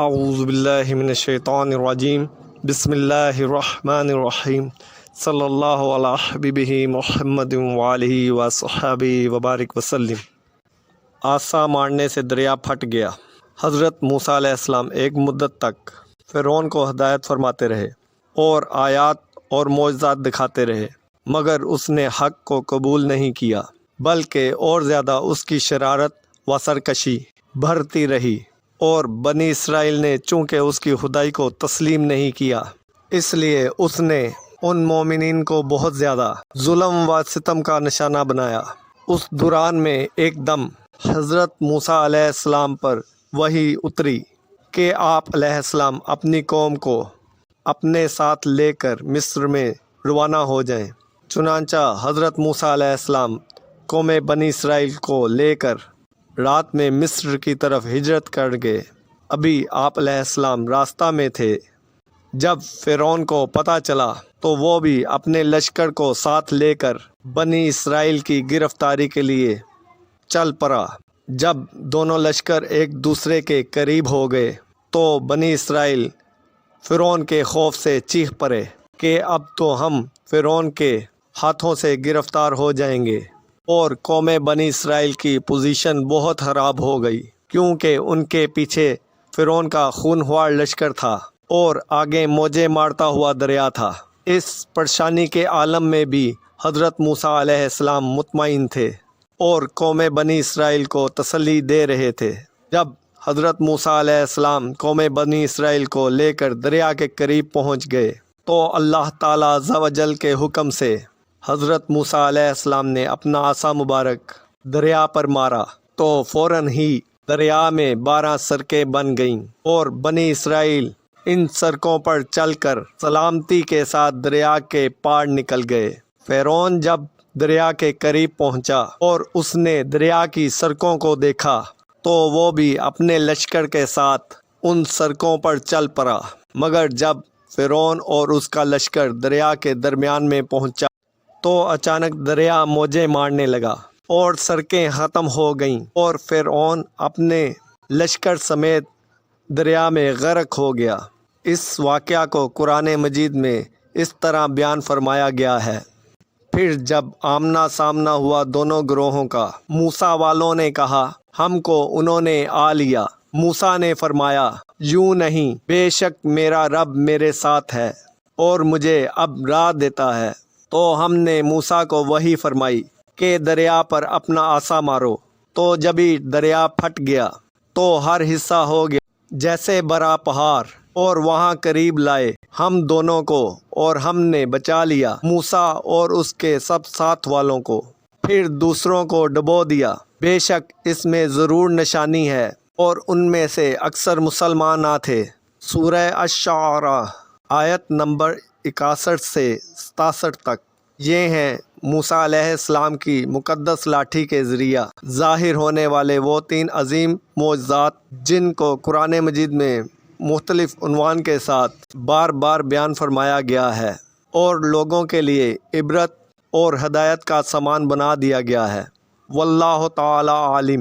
اعوذ باللہ من الشیطان الرجیم بسم اللہ الرحمن الرحیم صلی اللہ علی حبیبہ محمد وآلہ وصحبہ وبارک وسلم۔ عصا مارنے سے دریا پھٹ گیا۔ حضرت موسیٰ علیہ السلام ایک مدت تک فرعون کو ہدایت فرماتے رہے اور آیات اور معجزات دکھاتے رہے، مگر اس نے حق کو قبول نہیں کیا، بلکہ اور زیادہ اس کی شرارت و سرکشی بڑھتی رہی، اور بنی اسرائیل نے چونکہ اس کی خدائی کو تسلیم نہیں کیا، اس لیے اس نے ان مومنین کو بہت زیادہ ظلم و ستم کا نشانہ بنایا۔ اس دوران میں ایک دم حضرت موسیٰ علیہ السلام پر وحی اتری کہ آپ علیہ السلام اپنی قوم کو اپنے ساتھ لے کر مصر میں روانہ ہو جائیں۔ چنانچہ حضرت موسیٰ علیہ السلام قوم بنی اسرائیل کو لے کر رات میں مصر کی طرف ہجرت کر گئے۔ ابھی آپ علیہ السلام راستہ میں تھے، جب فرعون کو پتہ چلا تو وہ بھی اپنے لشکر کو ساتھ لے کر بنی اسرائیل کی گرفتاری کے لیے چل پڑا۔ جب دونوں لشکر ایک دوسرے کے قریب ہو گئے تو بنی اسرائیل فرعون کے خوف سے چیخ پڑے کہ اب تو ہم فرعون کے ہاتھوں سے گرفتار ہو جائیں گے، اور قوم بنی اسرائیل کی پوزیشن بہت خراب ہو گئی، کیونکہ ان کے پیچھے فرعون کا خونخوار لشکر تھا اور آگے موجیں مارتا ہوا دریا تھا۔ اس پریشانی کے عالم میں بھی حضرت موسیٰ علیہ السلام مطمئن تھے اور قوم بنی اسرائیل کو تسلی دے رہے تھے۔ جب حضرت موسیٰ علیہ السلام قوم بنی اسرائیل کو لے کر دریا کے قریب پہنچ گئے تو اللہ تعالیٰ عز و جل کے حکم سے حضرت موسیٰ علیہ السلام نے اپنا عصا مبارک دریا پر مارا تو فوراً ہی دریا میں 12 سڑکیں بن گئیں، اور بنی اسرائیل ان سڑکوں پر چل کر سلامتی کے ساتھ دریا کے پار نکل گئے۔ فرعون جب دریا کے قریب پہنچا اور اس نے دریا کی سڑکوں کو دیکھا تو وہ بھی اپنے لشکر کے ساتھ ان سڑکوں پر چل پڑا، مگر جب فرعون اور اس کا لشکر دریا کے درمیان میں پہنچا تو اچانک دریا موجیں مارنے لگا اور سڑکیں ختم ہو گئیں، اور فرعون اپنے لشکر سمیت دریا میں غرق ہو گیا۔ اس واقعہ کو قرآن مجید میں اس طرح بیان فرمایا گیا ہے: پھر جب آمنا سامنا ہوا دونوں گروہوں کا، موسیٰ والوں نے کہا ہم کو انہوں نے آ لیا۔ موسیٰ نے فرمایا یوں نہیں، بے شک میرا رب میرے ساتھ ہے اور مجھے اب راہ دیتا ہے۔ تو ہم نے موسیٰ کو وحی فرمائی کہ دریا پر اپنا عصا مارو، تو جبھی دریا پھٹ گیا تو ہر حصہ ہو گیا جیسے بڑا پہاڑ، اور وہاں قریب لائے ہم دونوں کو، اور ہم نے بچا لیا موسیٰ اور اس کے سب ساتھ والوں کو، پھر دوسروں کو ڈبو دیا۔ بے شک اس میں ضرور نشانی ہے، اور ان میں سے اکثر مسلمان نہ تھے۔ سورہ الشعراء آیت نمبر 61 سے 67 تک۔ یہ ہیں موسیٰ علیہ السلام کی مقدس لاٹھی کے ذریعہ ظاہر ہونے والے وہ 3 عظیم معجزات جن کو قرآن مجید میں مختلف عنوان کے ساتھ بار بار بیان فرمایا گیا ہے، اور لوگوں کے لیے عبرت اور ہدایت کا سامان بنا دیا گیا ہے۔ واللہ تعالی عالم۔